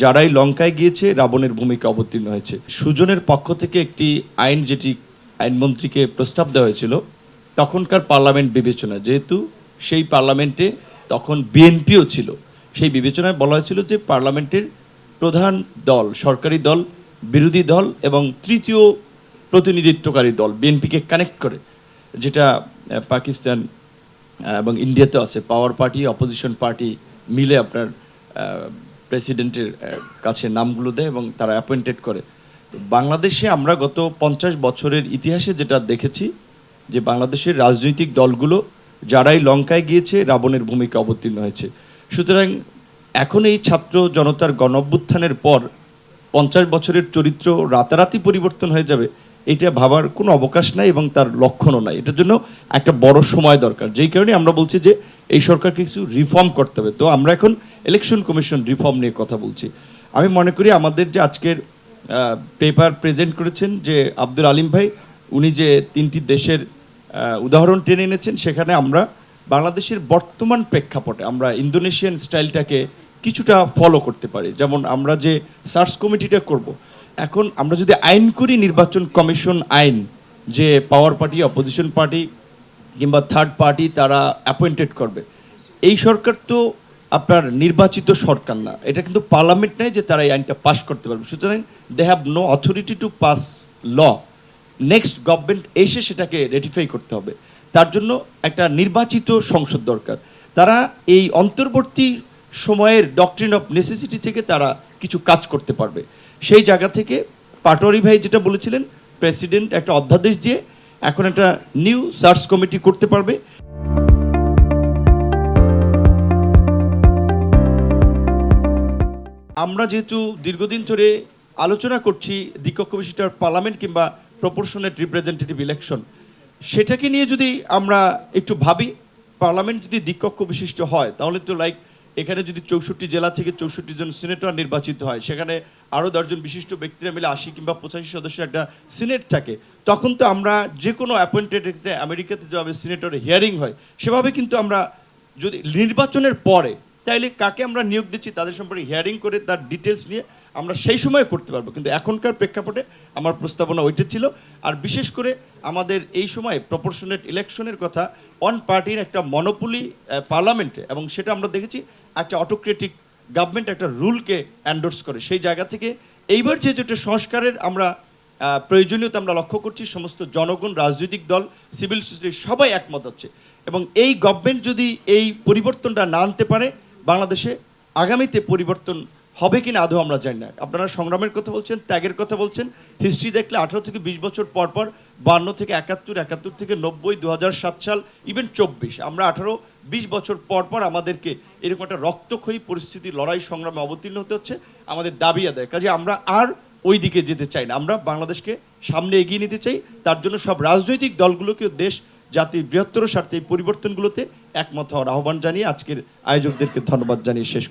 যারাই লঙ্কায় গিয়েছে রাবণের ভূমিকা অবতীর্ণ হয়েছে। সুজনের পক্ষ থেকে একটি আইন যেটি আইনমন্ত্রীকে প্রস্তাব দেওয়া হয়েছিল তখনকার পার্লামেন্ট বিবেচনা, যেহেতু সেই পার্লামেন্টে তখন বিএনপিও ছিল, সেই বিবেচনায় বলা হয়েছিল যে পার্লামেন্টের প্রধান দল, সরকারি দল, বিরোধী দল এবং তৃতীয় প্রতিনিধিত্বকারী দল বিএনপিকে কানেক্ট করে, যেটা পাকিস্তান এবং ইন্ডিয়াতে আছে, পাওয়ার পার্টি অপোজিশন পার্টি মিলে আপনার প্রেসিডেন্টের কাছে নামগুলো দেয় এবং তারা অ্যাপয়েন্টেড করে। বাংলাদেশে আমরা গত 50 বছরের ইতিহাসে যেটা দেখেছি যে বাংলাদেশের রাজনৈতিক দলগুলো যারাই লঙ্কায় গিয়েছে রাবণের ভূমিকা অবতীর্ণ হয়েছে। সুতরাং এখন এই ছাত্র জনতার গণ অভ্যুত্থানের পর 50 বছরের চরিত্র রাতারাতি পরিবর্তন হয়ে যাবে, এটা ভাবার কোনো অবকাশ নাই এবং তার লক্ষণও নাই। এটার জন্য একটা বড় সময় দরকার, যেই কারণে আমরা বলছি যে এই সরকারকে কিছু রিফর্ম করতে হবে। তো আমরা এখন ইলেকশন কমিশন রিফর্ম নিয়ে কথা বলছি। আমি মনে করি আমাদের যে আজকের পেপার প্রেজেন্ট করেছেন যে আব্দুল আলিম ভাই, উনি যে 3টি দেশের উদাহরণ টেনে এনেছেন, সেখানে আমরা বাংলাদেশের বর্তমান প্রেক্ষাপটে আমরা ইন্দোনেশিয়ান স্টাইলটাকে কিছুটা ফলো করতে পারি। যেমন আমরা যে সার্চ কমিটিটা করব, এখন আমরা যদি আইন করি নির্বাচন কমিশন আইন, যে পাওয়ার পার্টি অপোজিশন পার্টি কিংবা থার্ড পার্টি তারা অ্যাপয়েন্টেড করবে, এই সরকার তো আপনার নির্বাচিত সরকার না, এটা কিন্তু পার্লামেন্ট নাই যে তারা এই আইনটা পাস করতে পারবে। সুতরাং they have no authority to pass law. Next government এসে সেটাকে রেটিফাই করতে হবে, তার জন্য একটা নির্বাচিত সংসদ দরকার। তারা এই অন্তর্বর্তী সময়ের ডক্ট্রিন অফ নেসেসিটি থেকে তারা কিছু কাজ করতে পারবে। সেই জায়গা থেকে পাটোয়ারি ভাই যেটা বলেছিলেন, প্রেসিডেন্ট একটা অধ্যাদেশ দিয়ে এখন একটা নিউ সার্চ কমিটি করতে পারবে। আমরা যেহেতু দীর্ঘদিন ধরে আলোচনা করছি দ্বিকক্ষ বিশিষ্ট পার্লামেন্ট কিংবা প্রপোর্শনেট রিপ্রেজেন্টেটিভ ইলেকশন, সেটাকে নিয়ে যদি আমরা একটু ভাবি, পার্লামেন্ট যদি দ্বিকক্ষ বিশিষ্ট হয় তাহলে তো লাইক এখানে যদি 64 জেলা থেকে 64 জন সিনেটর নির্বাচিত হয়, সেখানে আরও 10 জন বিশিষ্ট ব্যক্তিরা মিলে 80 কিংবা 85 সদস্যের একটা সিনেট থাকে, তখন তো আমরা যে কোনো অ্যাপয়েন্টেড, আমেরিকাতে যেভাবে সিনেটরের হিয়ারিং হয় সেভাবে কিন্তু আমরা যদি নির্বাচনের পরে, তাইলে কাকে আমরা নিয়োগ দিচ্ছি তাদের সম্পর্কে হিয়ারিং করে তার ডিটেলস নিয়ে আমরা সেই সময় করতে পারবো। কিন্তু এখনকার প্রেক্ষাপটে আমার প্রস্তাবনা ওইটা ছিল। আর বিশেষ করে আমাদের এই সময় প্রপোর্শনেট ইলেকশনের কথা, অন পার্টির একটা মনোপলি পার্লামেন্টে, এবং সেটা আমরা দেখেছি একটা অটোক্রেটিক গভর্নমেন্ট একটা রুলকে এন্ডোর্স করে। সেই জায়গা থেকে এইবার যে দুটো সংস্কারের আমরা প্রয়োজনীয়তা আমরা লক্ষ্য করছি, সমস্ত জনগণ, রাজনৈতিক দল, সিভিল সোসাইটি সবাই একমত হচ্ছে, এবং এই গভর্নমেন্ট যদি এই পরিবর্তনটা না আনতে পারে, বাংলাদেশে আগামীতে পরিবর্তন হবে কিনা আদৌ আমরা জানি না। আপনারা সংগ্রামের কথা বলছেন, ত্যাগের কথা বলছেন, হিস্ট্রি দেখলে 18 থেকে 20 বছর পর পর 52 থেকে 71, 71 থেকে 90, 2007 সাল, ইভেন 24, আমরা 18-20 বছর পর পর আমাদেরকে এরকম একটা রক্তক্ষয়ী পরিস্থিতি, লড়াই সংগ্রামে অবতীর্ণ হতে হচ্ছে। আমাদের দাবি আদায়, কাজে আমরা আর ওই দিকে যেতে চাই না, আমরা বাংলাদেশকে সামনে এগিয়ে নিতে চাই। তার জন্য সব রাজনৈতিক দলগুলোকে দেশ জাতির বৃহত্তর স্বার্থে এই পরিবর্তনগুলোতে একমত হওয়ার আহ্বান জানিয়ে আজকের আয়োজকদেরকে ধন্যবাদ জানিয়ে শেষ করি।